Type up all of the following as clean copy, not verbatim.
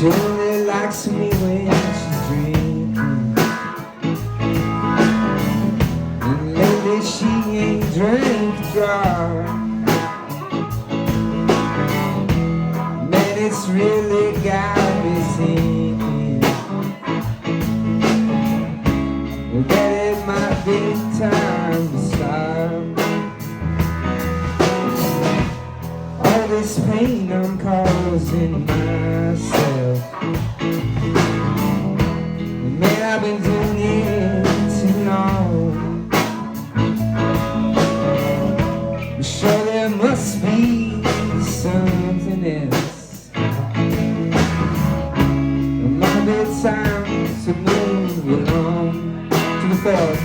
She only likes me when she's drinking, and lately she ain't drank a drop. Man, it's really got me thinking that it might be time to stop. All this pain I'm causing myself, man, I've been doing it too long. I'm sure there must be something else. It might be time to move along to the thought.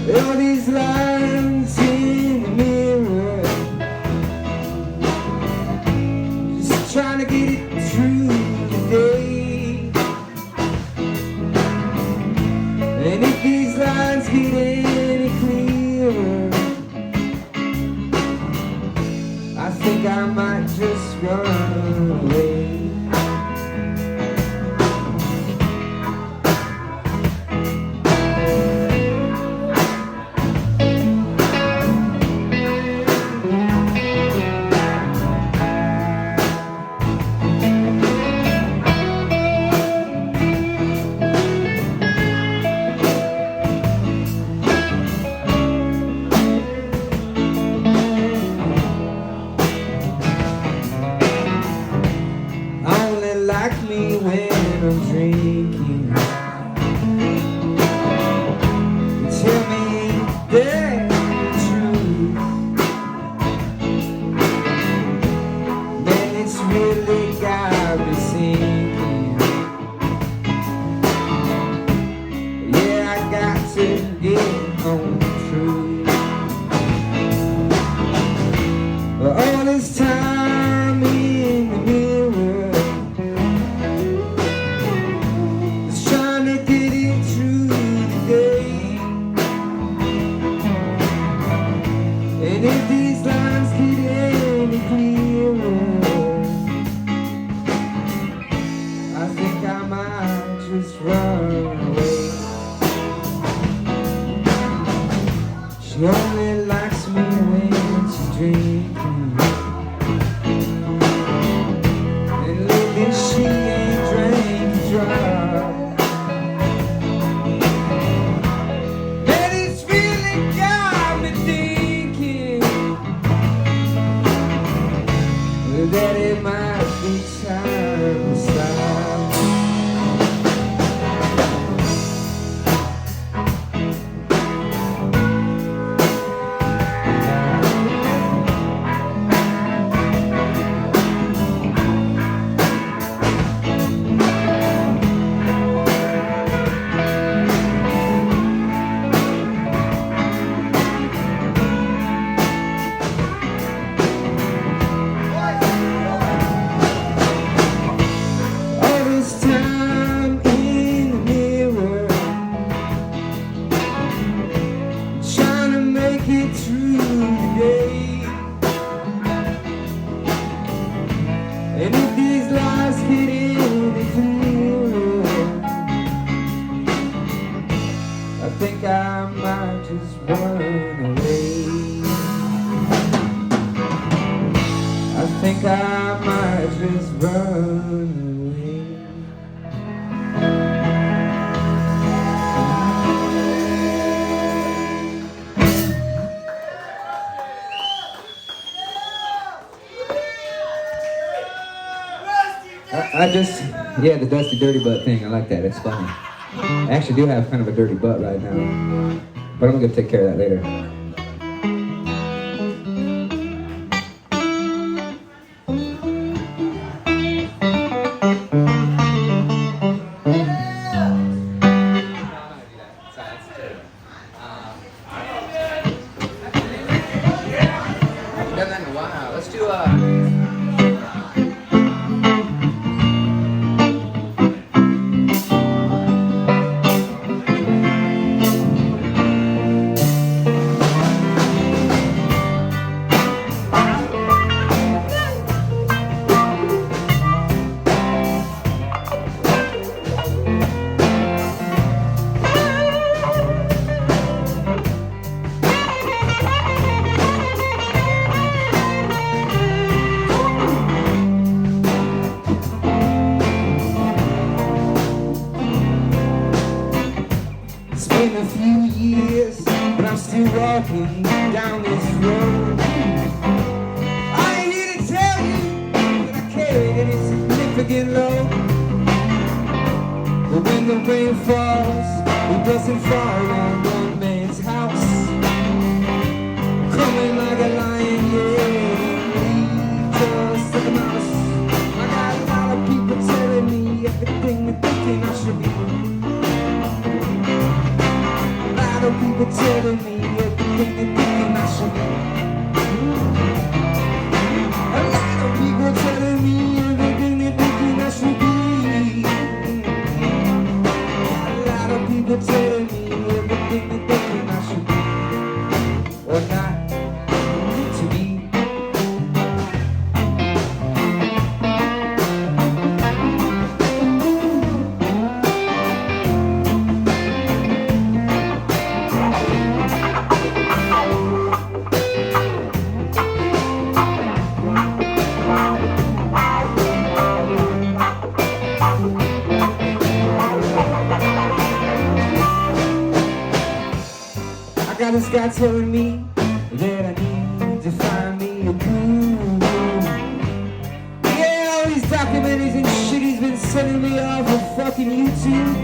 All these lines in the mirror, just trying to get it through the day. And if these lines get any clearer, I think I might just run away. Like me when I'm drinking, tell me the truth. Man, it's really got me thinking. Yeah, I got to get home true. All this time in the mirror, and if these lines get any clearer, I think I might just run away. She only likes me when she's drinking, and lately she ain't drank a drop. That it might be time to stop. Get through the day, and if these lies get any clearer, I think I might just run away. I think I might just run away. Yeah, the dusty dirty butt thing, I like that, it's funny. I actually do have kind of a dirty butt right now, but I'm gonna take care of that later. years, but I'm still walking down this road. I ain't here to tell you that I carry any significant load, but when the rain falls, it doesn't fall on one man's house. Coming like a lion, yeah, just like a mouse. I got a lot of people telling me everything they're thinking I should be. A lot of people telling me everything they're thinking I should be. A lot of people telling me everything they're thinking I should be. A lot of people telling me everything they're thinking I should be. Or not. I got this guy telling me that I need to find me a groove. Yeah, all these documentaries and shit he's been sending me off of fucking YouTube.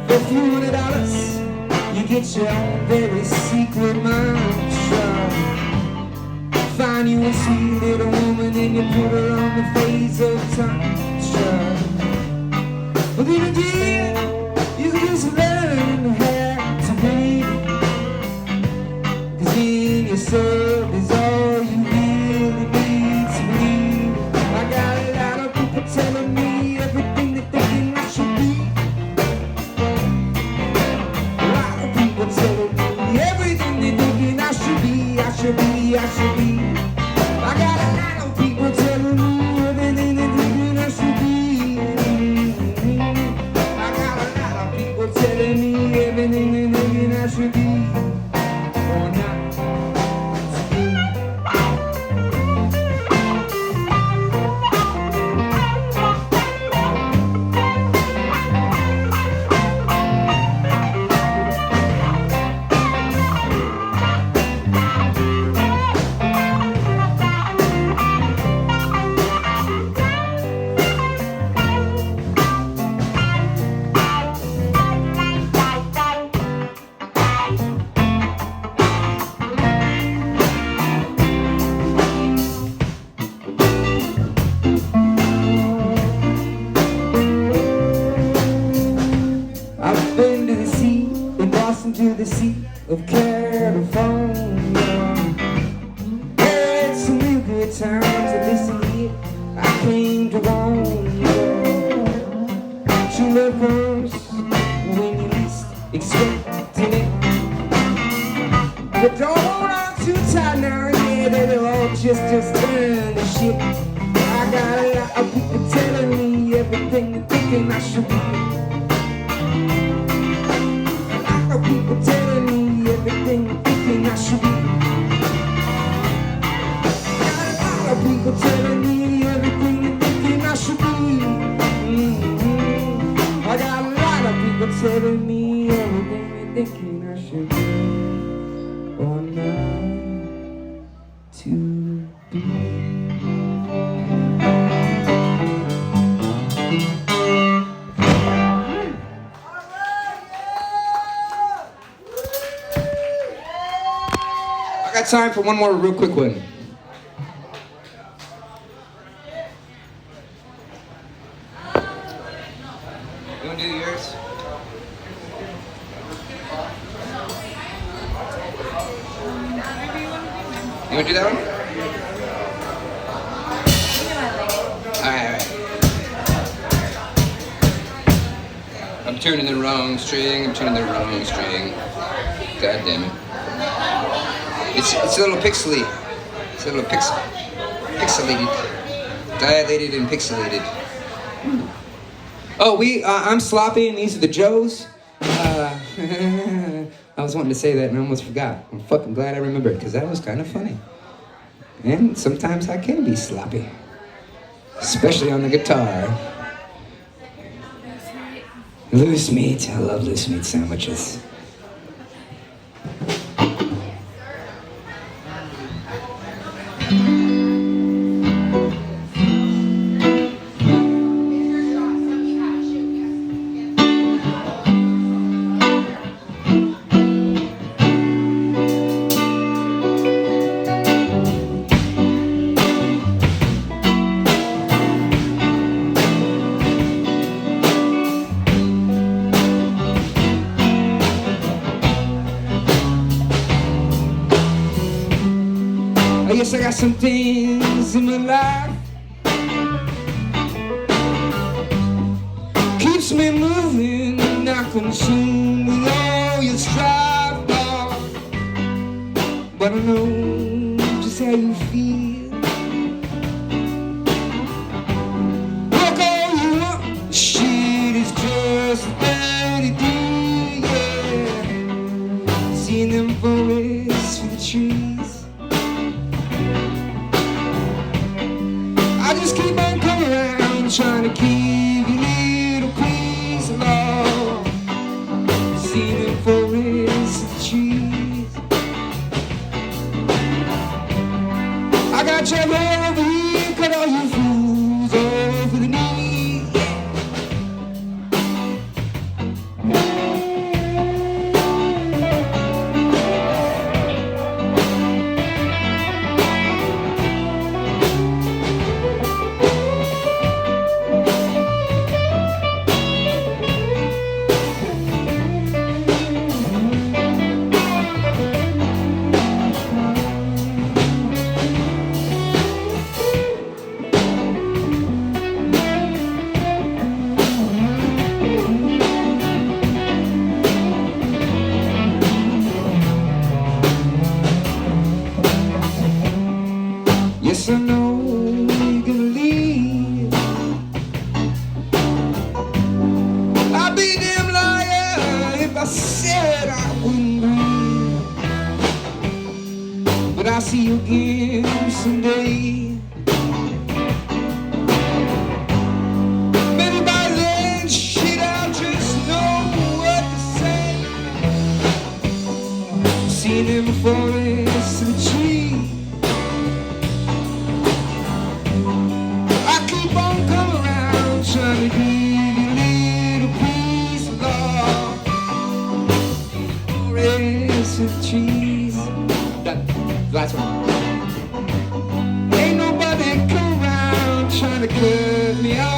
For a few $100, you get your own very secret mantra. Find you a sweet little woman and you put her on the face of tantra. But then again, you can just learn how to breathe. Cause in yourself is all you really need to believe. I got a lot of people telling me everything they're thinking I should be. A lot of people telling me everything they're thinking I should be, I should be, I should be. I got a lot of people telling me everything they're thinking I should be. I got a lot of people telling me everything they're thinking I should be. Or not. I've been to the sea, in Boston to the sea of California. Had some real good times, and listen here, I came to warn you. True love comes when you least expecting it. But don't hold on too tight now, yeah, that'll all just turn to shit. I got a lot of people telling me everything they're thinking I should be. People telling me everything they're thinking I should be. Got a lot of people telling me everything they're thinking I should be. I got a lot of people telling me everything they're thinking I should be. Or not to be. I got time for one more real quick one. You wanna do yours? You wanna do that one? Alright. I'm tuning the wrong string, God damn it. It's a little pixely. It's a little pixelated. Dilated and pixelated. Oh, I'm Sloppy and these are the Joes. I was wanting to say that and I almost forgot. I'm fucking glad I remembered because that was kind of funny. And sometimes I can be sloppy. Especially on the guitar. Loose meat. I love loose meat sandwiches. Yes, I got some things in my life keeps me moving, not consumed with all your strife, Lord. But I know just how you feel. Look all you want, shit is just a dirty deal, yeah. Seeing them forests for the trees, I just keep on coming around trying to keep you little piece of love. Seeing them forests for the trees, I got your hair over here, cut all you fools over the knee, yeah. Yes, I know you're gonna leave. I'd be a damn liar if I said I wouldn't breathe. But I'll see you again someday. Maybe by then, shit, I'll just know what to say. Seeing them forests and trees, trying to give you a little piece of love. Forests and trees. That's one. Ain't nobody come around trying to cut me off.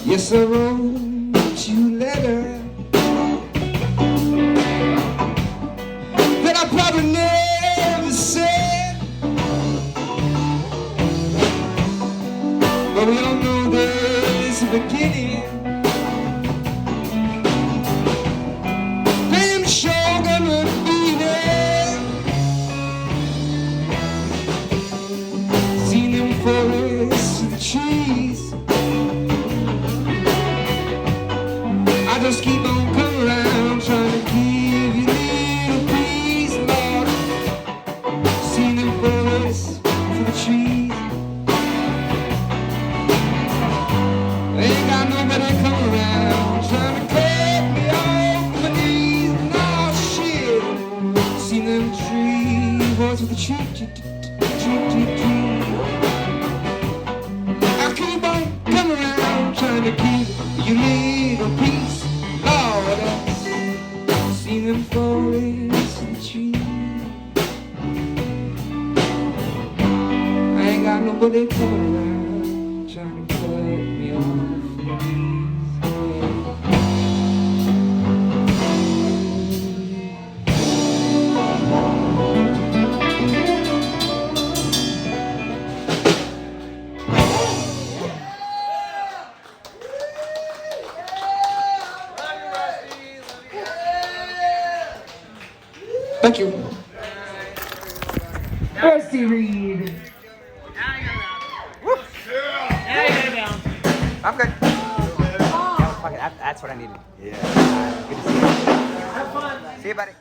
Yes, I wrote you a letter that I probably never said, but we all know there's a beginning. Damn sure gonna be there. Seen them forests and trees, I just keep on coming around trying to give you a little piece, Lord. Seen them forests for the trees, ain't got nobody coming around trying to cut me off my knees. No shit. Seen them tree boys with the tree. I keep on coming around trying to give you a little piece, Lord. I've seen them forests and trees, I ain't got nobody coming around trying to cut me off. Thank you. Rusty Reed. I'm good. That was fucking, that's what I needed. Yeah. Good to see you. Have fun. See you, buddy.